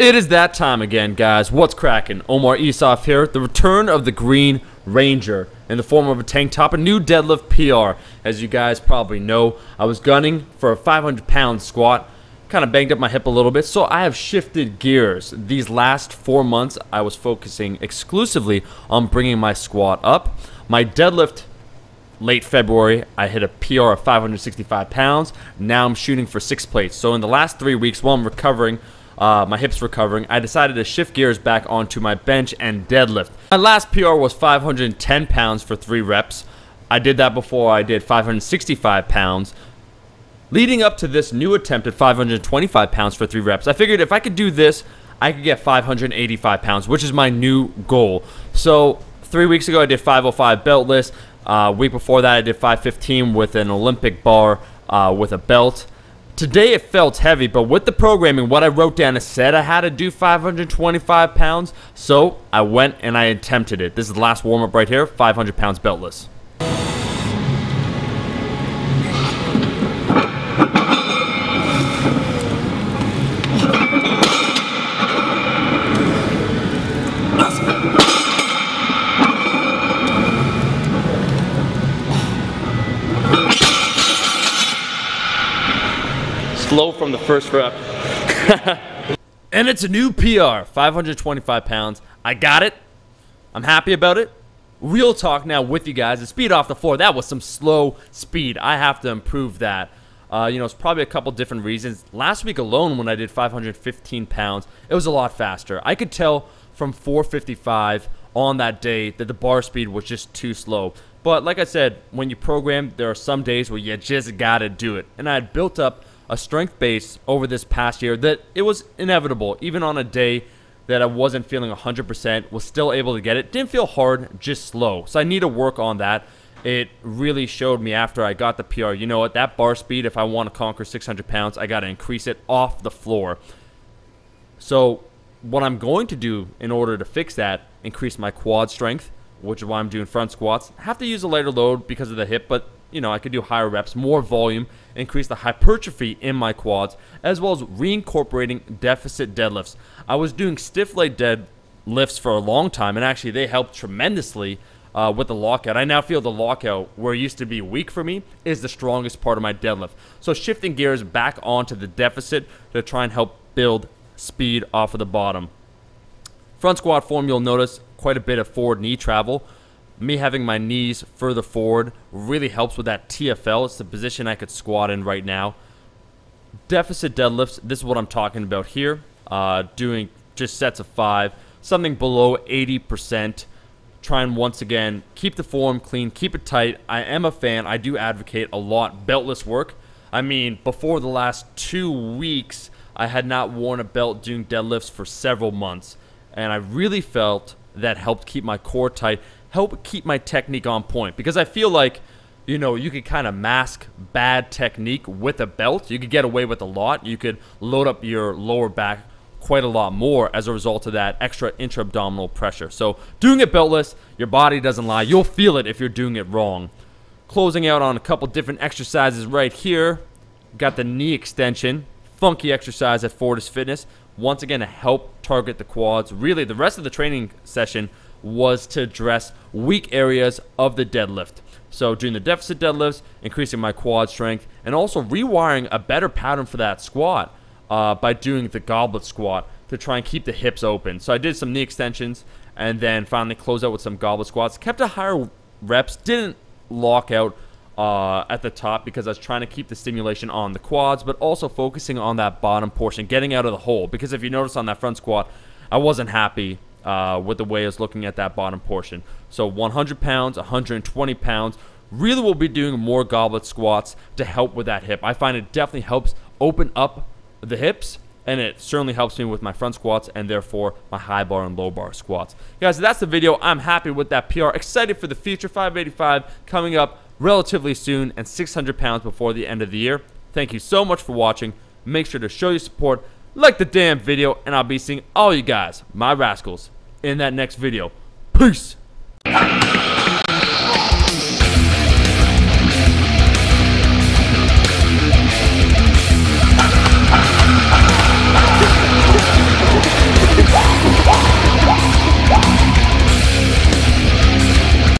It is that time again, guys. What's cracking? Omar Isuf here. The return of the Green Ranger in the form of a tank top, a new deadlift PR. As you guys probably know, I was gunning for a 500-pound squat. Kind of banged up my hip a little bit, so I have shifted gears. These last 4 months, I was focusing exclusively on bringing my squat up. My deadlift, late February, I hit a PR of 565 pounds. Now I'm shooting for 6 plates. So in the last 3 weeks, while I'm recovering, my hips recovering, I decided to shift gears back onto my bench and deadlift. My last PR was 510 pounds for 3 reps. I did that before I did 565 pounds. Leading up to this new attempt at 525 pounds for 3 reps, I figured if I could do this, I could get 585 pounds, which is my new goal. So 3 weeks ago, I did 505 beltless. Week before that, I did 515 with an Olympic bar with a belt. Today it felt heavy, but with the programming, what I wrote down, it said I had to do 525 pounds, so I went and I attempted it. This is the last warm-up right here, 500 pounds beltless. Slow from the first rep. And it's a new PR, 525 pounds. I got it. I'm happy about it. Real talk now with you guys. The speed off the floor, that was some slow speed. I have to improve that. It's probably a couple different reasons. Last week alone, when I did 515 pounds, it was a lot faster. I could tell from 455 on that day that the bar speed was just too slow. But like I said, when you program, there are some days where you just gotta do it. And I had built up a strength base over this past year that it was inevitable. Even on a day that I wasn't feeling 100%, was still able to get it. Didn't feel hard, just slow. So I need to work on that. It really showed me after I got the PR, you know what, that bar speed, if I want to conquer 600 pounds, I got to increase it off the floor. So what I'm going to do in order to fix that, increase my quad strength, which is why I'm doing front squats. I have to use a lighter load because of the hip, but I could do higher reps, more volume, increase the hypertrophy in my quads, as well as reincorporating deficit deadlifts. I was doing stiff leg deadlifts for a long time, and actually they helped tremendously with the lockout. I now feel the lockout, where it used to be weak for me, is the strongest part of my deadlift. So shifting gears back onto the deficit to try and help build speed off of the bottom. Front squat form, you'll notice quite a bit of forward knee travel. Me having my knees further forward really helps with that TFL. It's the position I could squat in right now. Deficit deadlifts, this is what I'm talking about here. Doing just sets of 5, something below 80%. Try and once again keep the form clean, keep it tight. I am a fan. I do advocate a lot beltless work. I mean, before the last 2 weeks, I had not worn a belt doing deadlifts for several months. And I really felt that helped keep my core tight, help keep my technique on point, because I feel like, you could kind of mask bad technique with a belt. You could get away with a lot. You could load up your lower back quite a lot more as a result of that extra intra-abdominal pressure. So doing it beltless, your body doesn't lie. You'll feel it if you're doing it wrong. Closing out on a couple different exercises right here. Got the knee extension, funky exercise at Fortis Fitness. Once again, to help target the quads. Really, the rest of the training session was to address weak areas of the deadlift. So doing the deficit deadlifts, increasing my quad strength, and also rewiring a better pattern for that squat by doing the goblet squat to try and keep the hips open. So I did some knee extensions and then finally closed out with some goblet squats. Kept a higher reps, didn't lock out at the top because I was trying to keep the stimulation on the quads, but also focusing on that bottom portion, getting out of the hole. Because if you notice on that front squat, I wasn't happy with the way I was looking at that bottom portion. So 100 pounds, 120 pounds, really will be doing more goblet squats to help with that hip. I find it definitely helps open up the hips, and it certainly helps me with my front squats and therefore my high bar and low bar squats. Guys, that's the video. I'm happy with that PR. Excited for the future 585 coming up relatively soon, and 600 pounds before the end of the year. Thank you so much for watching. Make sure to show your support, like the damn video, and I'll be seeing all you guys, my rascals, in that next video. Peace!